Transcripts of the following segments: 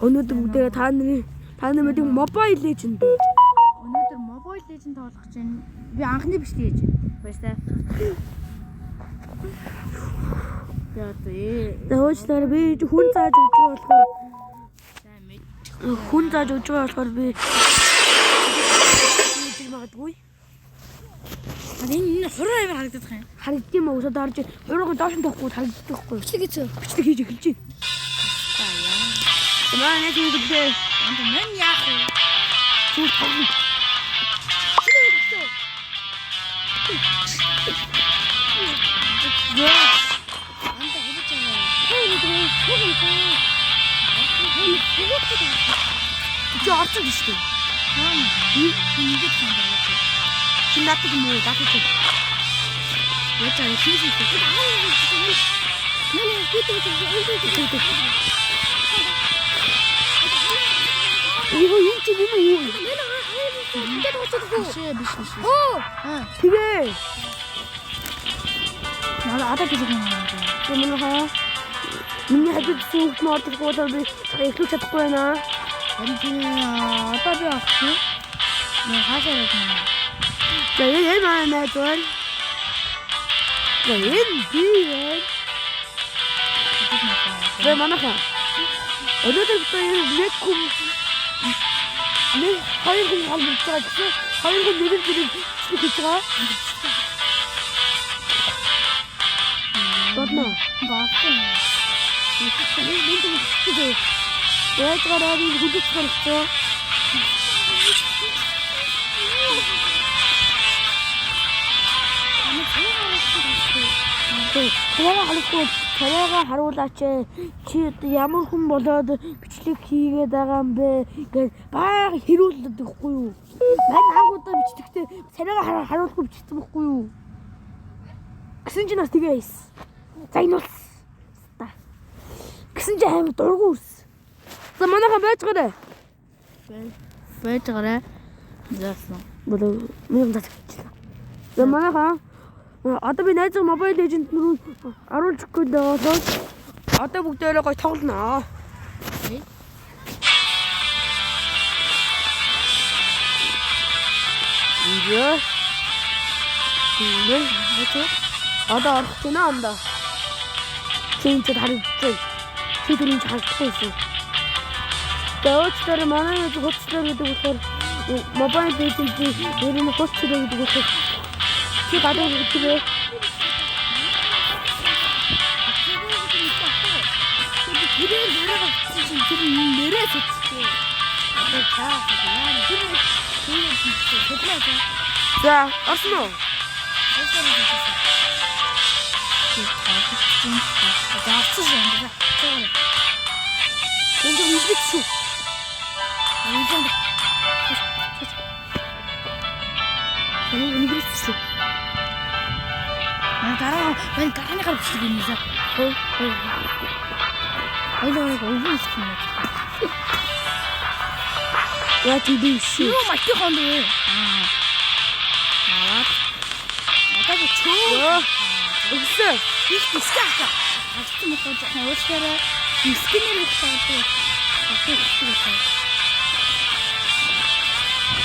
Өнөөдөр бүгдээ та нарын мэдээ Mobile Legend. Өнөөдөр Mobile Legend тоглох гэж байна. Би анхны биш тэгэж байна. Яа тий. Өөчлөөр би хүн зааж өгч байгаа болохоор хүн зааж өгч байгаа болохоор би магадгүй. Энэ хураа юм харагдах юм. Харагдсан юм уу? Өсөд орж хураагаа доош нь тоохгүй харагддаг байхгүй. Бичлэг хийж эхэлж байна. Манай нэг үгдээ. Анд мэн яах вэ? Зүг тоглоно. Чи орсон гэж шүү. Ингэж байна. Чи надад юм уу? Дагаж. Яа хийх юм бэ? Иго юм чи юм уу? Биш. Тэгээ. Надад гэж юм байна. Миний хажууд сүнхт нь ордог болоо би эхлүүлж чадахгүй байна. Одоо би авах юм. Яа хаашаа явах юм. За энэ манай зүйл. За энэ би. За манайха. Өнөөдөр бид нэг хүн нэг хоёр хүн хамт байгаа гэсэн хоёр хүн нэг нэг хийж байгаа. Бодно. Баасан. Яаж гараад ингэ хүлээж гаргацгаа. Таваага харуулаач. Чи ямар хүн болоод бичлэг хийгээд байгаа юм бэ гэж баг хэрүүлдэг гэхгүй юу? Мань агуудаа бичлэгтээ царайгаа харуулахгүй бичсэн байхгүй юу? Гэсэн чи нас тэгээ хийсэн. За энэ бол гэсэн чи аим дургуус. За манайхан байж гараа. Байж гараа. Заасан. Болоо минь татчихлаа. За манайхан одоо би найз Mobile Legend руу оруулж гээд байгаа. Одоо бүгдээрээ гоё тоглоно. Ингээ. Одоо орох гэж байна анда. Чинч харагдчихэ. Чи түрүүн харагдахгүй байсан. Өөчтөр манай нэг хөтлөр гэдэг болохоор Mobile Legend-ийн нэрний хөтлөр гэдэг болохоор чи гадаа хэлчихвээ. Тэр нэрээ чинь тэр нэрээ зүтгээ. Одоо цаа за, орсон уу? Энд үзэж шүү. Мань гарны гар бичлэг юм аа. Ойлоо өвөн шүү. Яа тийм шүү. Юу мати хонд вэ? Аваад. Одоо чөө. Өгсөө. Их скака. Авсан мохоо жоохон уучлаарай. Скинэр их таадаг.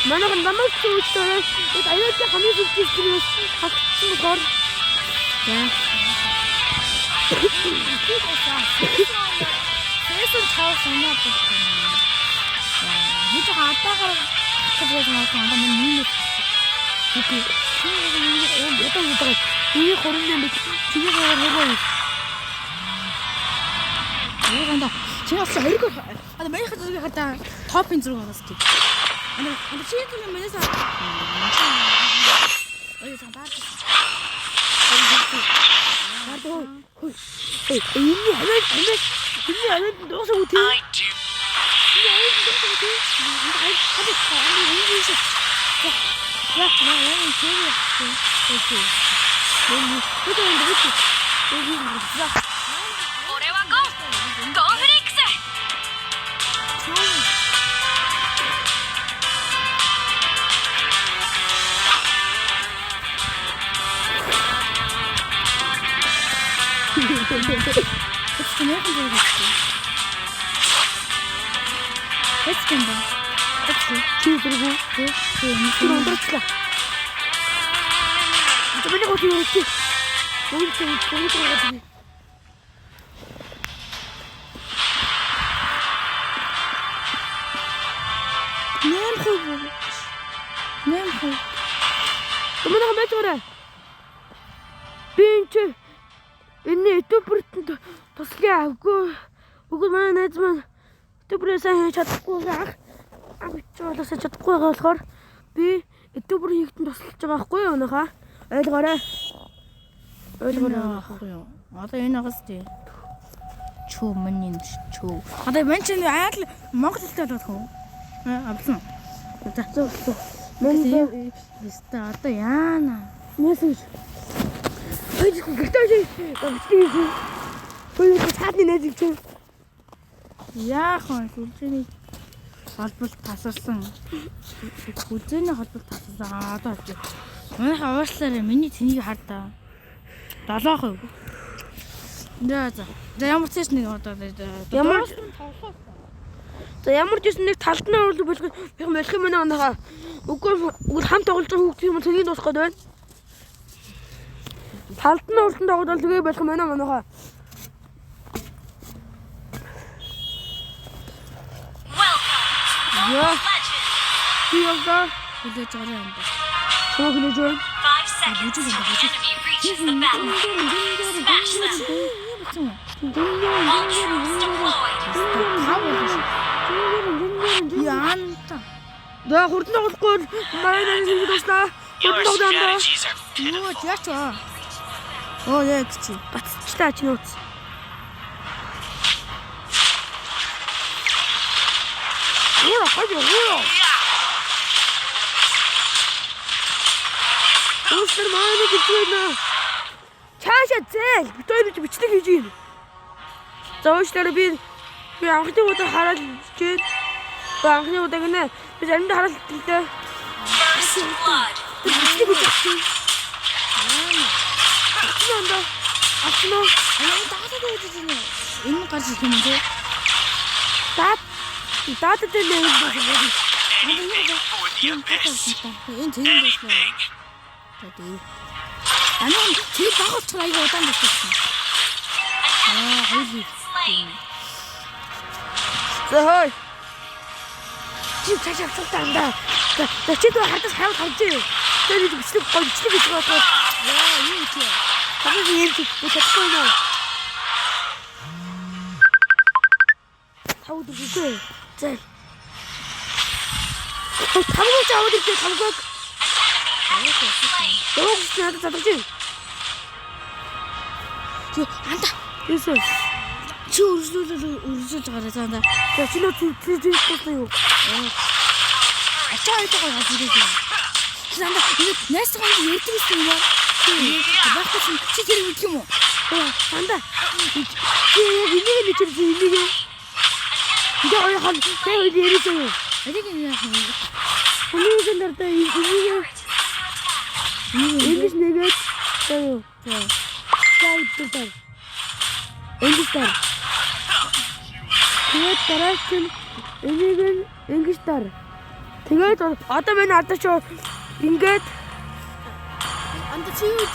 Манайх намайг చూస్తారు. ఇది అయోధ్య хамгийн сүлжээ хагцсан гор. За. Тэсэн цаа санаа болсон. Бид хатаагаар гэж байгаа юм миний. Окей. 이 거름인데 뒤에서 해봐요. 간다. 제가 이거 아니 매일 가지고 갔다 더핀 들어가서 티. 아니 치즈는 매일서. 어디 좀 봐. 나도 이미 하면 넣어서 못해. 야, 나는 제일 Тэсгэн ба. Чи дэргүү. Чи ундраачлаа. Тэний гол юм чи. Мөн чи гоо. Нэмхүү. Томноо байж гараа. Би чи энэ ютуберт туслая авгүй. Үгүй манай найз маань ютуберээс хийж чадахгүй ах. Авчиглаас чадахгүй байгаа болохоор би ютубер хийгтэн туслаж байгаа байхгүй юу өнөхөө. Ойлгоорой. Ойлгоорой юу? Одоо энэ агаас тий. Чөө миний чөө. Одоо мен чинь айл Монгол хэлтэй болох уу? Авсан. За зөв. Мен одоо яана. Мессеж. Гэртээ чи. Хөөе цаадны найз чинь. Яах вэ? Сүлжээний холболт тасарсан. Үзээний холболт тасарсан. Одоо чи. Манайхаа уушлаараа миний цэнийг хардаа. 7%. За ямар ч нэг одоо ямар за ямар ч нэг талд нь оруулах болох юм байна онохоо. Үгүй хамт тоглож байгаа хүүхд юм цэнийг дуусах гээд байна. Талд нь оруулсан тоглоод тэгээ болох юм байна онохоо. Яа. Тиймээ хүлээж байгаа юм байна. хөглөж байна. 5 seconds till the enemy reaches the battle. Smash them. Hostiles deployed. Янта. Да хурдан тоглохгүй манай найз ингэ дуслаа. Your Хурдан тоглоно. strategies are Юу яач аа. Оо яг чи. Бацчлаа чи нууц. Ура хажи ура. Ууштар маань бичвэна. Чаашаа зээл. Бид бичлэг хийж юм. За ууштар би анхны удаа хараад чийд. Анхны удаа гинэ. Би заримдаа хараад хэлтэй. First blood. Бичлэг хийж. Ахноо. Яа даатад байж байна. Энэ гарч ирэх юм дээ. Даатад дээр нэг юм байна. Энэ тийм байсан. Тэдээ. Анаа чи багт чарайг удаан гэсэн. Хоёул. За хой. Чи цаашаа цугтаанда. За чи дөө хардас хавд харж. Тэр бичлэг голчлэг гэж байгаа. Яа юу чи. Хагас юм чи чадахгүй наа. Тауд үгүй. За. Тамгоо чавд ирдэ тамгоо. Өөг надад задаж байна. Чи анда. Юусэн. Чи өрсөлдөж гараа заанда. За чи нөө чи юу? Ачаа айтгаа гарч ирээ. Заанда энэ найсгаа ярьдаг юм уу? Багтсан чи тэр үгүй юм уу? Анда. Чи энийг нэг чи энийг. Яа яхан тэр ирээд юу? Энийг яах вэ? Энийг нэрдэ энийг. Энийг нэгээд юу? Цаайдтай. Энгистар. Тэгээд дараач нь энийг энгистар. Тэгээд одоо миний ардаач ингээд Анда чи юу?